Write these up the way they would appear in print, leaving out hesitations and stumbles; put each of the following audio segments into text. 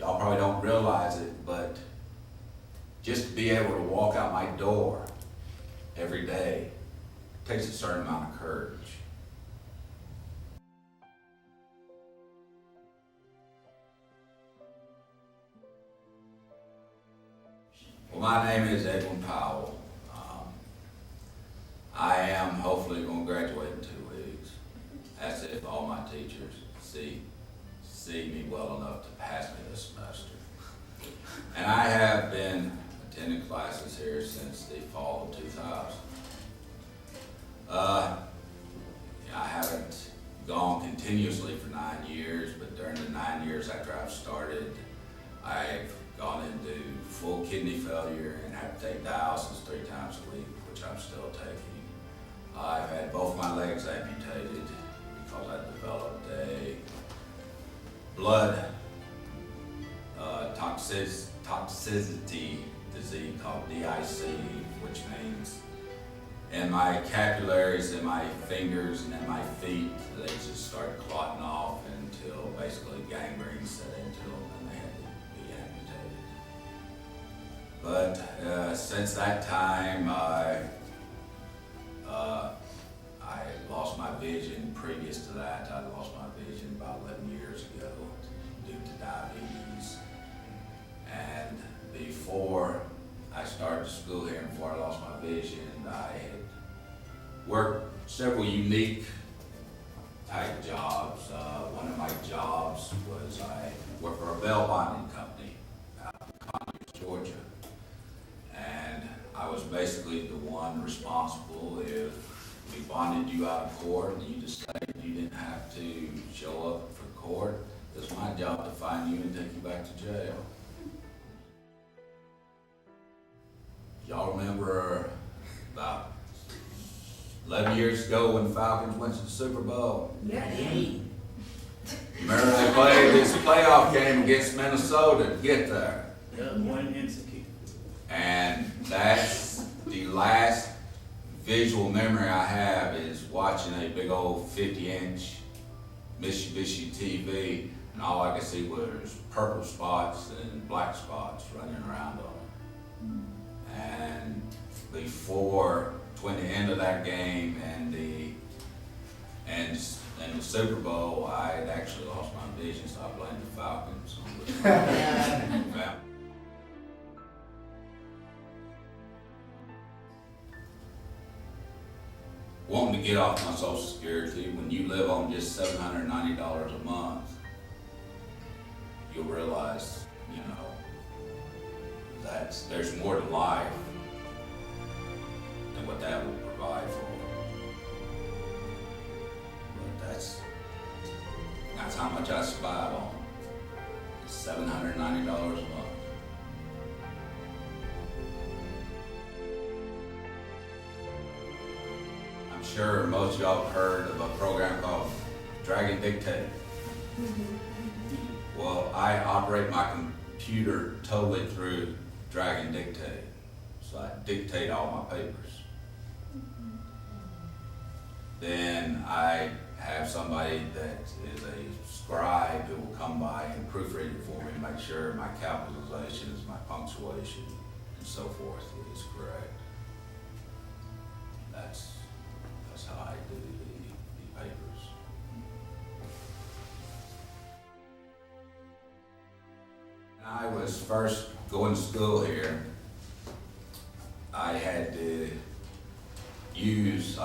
y'all probably don't realize it, but just to be able to walk out my door every day takes a certain amount of courage. Well, my name is Edwin Powell. I am hopefully going to graduate in 2 weeks. That's if all my teachers see me well enough to pass me this semester. And I have been attending classes here since the fall of 2000. I haven't gone continuously for 9 years, but during the 9 years after I've started, I've gone into full kidney failure and have to take dialysis 3 times a week, which I'm still taking. I've had both my legs amputated because I developed a blood toxicity disease called DIC, which means in my capillaries, in my fingers, and in my feet, they just started clotting off until basically gangrene set into them and they had to be amputated. But since that time, I lost my vision. Previous to that, I lost my vision about 11 years ago due to diabetes. And before I started school here and before I lost my vision, I had worked several unique type jobs. One of my jobs was I worked for a bail bonding company out in Conyers, Georgia. And I was basically the one responsible if we bonded you out of court and you decided you didn't have to show up for court. It was my job to find you and take you back to jail. Y'all remember about 11 years ago when the Falcons went to the Super Bowl? Yeah. Remember they played this playoff game against Minnesota to get there? Yeah, one insecure. And that's the last visual memory I have is watching a big old 50-inch Mitsubishi TV, and all I could see was purple spots and black spots running around on it. And before, between the end of that game and the Super Bowl, I had actually lost my vision, so I blamed the Falcons. Wanting to get off my Social Security, when you live on just $790 a month, you'll realize, that there's more to life than what that will provide for. But that's how much I survive on. It's $790 a month. I'm sure most of y'all have heard of a program called Dragon Dictate. Well, I operate my computer totally through Dragon Dictate. So I dictate all my papers. Then I have somebody that is a scribe who will come by and proofread it for me and make sure my capitalizations, my punctuation, and so forth is correct. That's how I do the papers. When I was first going to school here, I had to use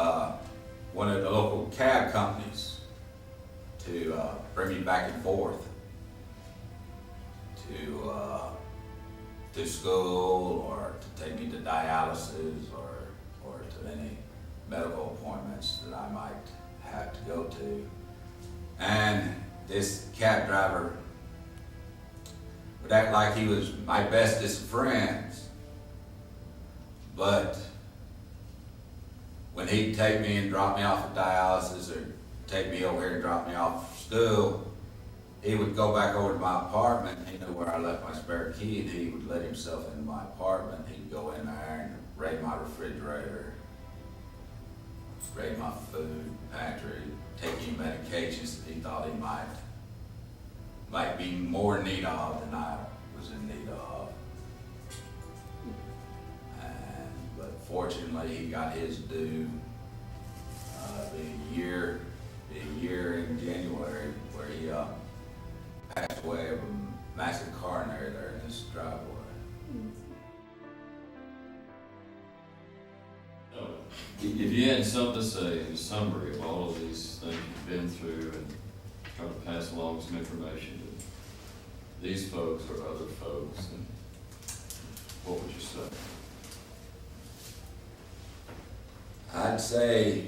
one of the local cab companies to bring me back and forth to school or to take me to dialysis or to any medical appointments that I might have to go to. And this cab driver would act like he was my bestest friends, but when he'd take me and drop me off at dialysis or take me over here and drop me off for school, he would go back over to my apartment. He knew where I left my spare key, and he would let himself into my apartment. He'd go in there and raid my refrigerator, raid my food pantry, take any medications that he thought he might be more in need of than I was in need of. But fortunately, he got his due, the year in January, where he passed away of a massive coronary there in this driveway. If you had something to say in summary of all of these things you've been through and try to pass along some information to these folks or other folks, and what would you say? I'd say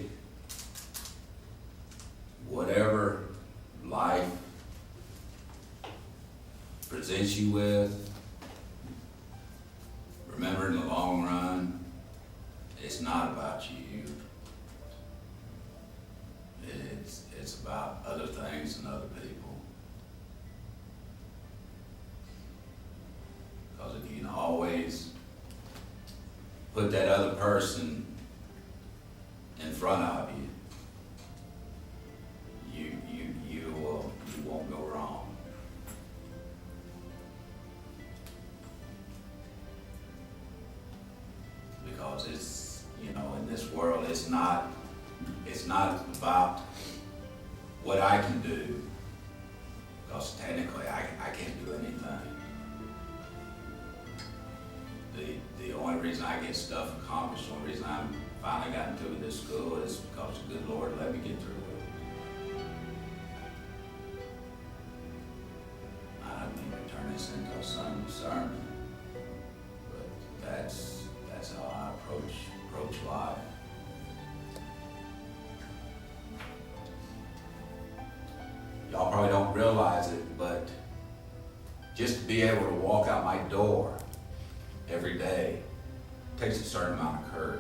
whatever life presents you with, remember in the long run, it's not about you. It's about other things and other people. Because if you can always put that other person in front of you, you won't go wrong. Because it's, in this world, it's not about what I can do, because technically I can't do anything. The only reason I get stuff accomplished, the only reason I finally got into this school is because the good Lord let me get through it. I don't mean to turn this into a Sunday sermon, but that's how I approach life. Y'all probably don't realize it, but just to be able to walk out my door every day takes a certain amount of courage.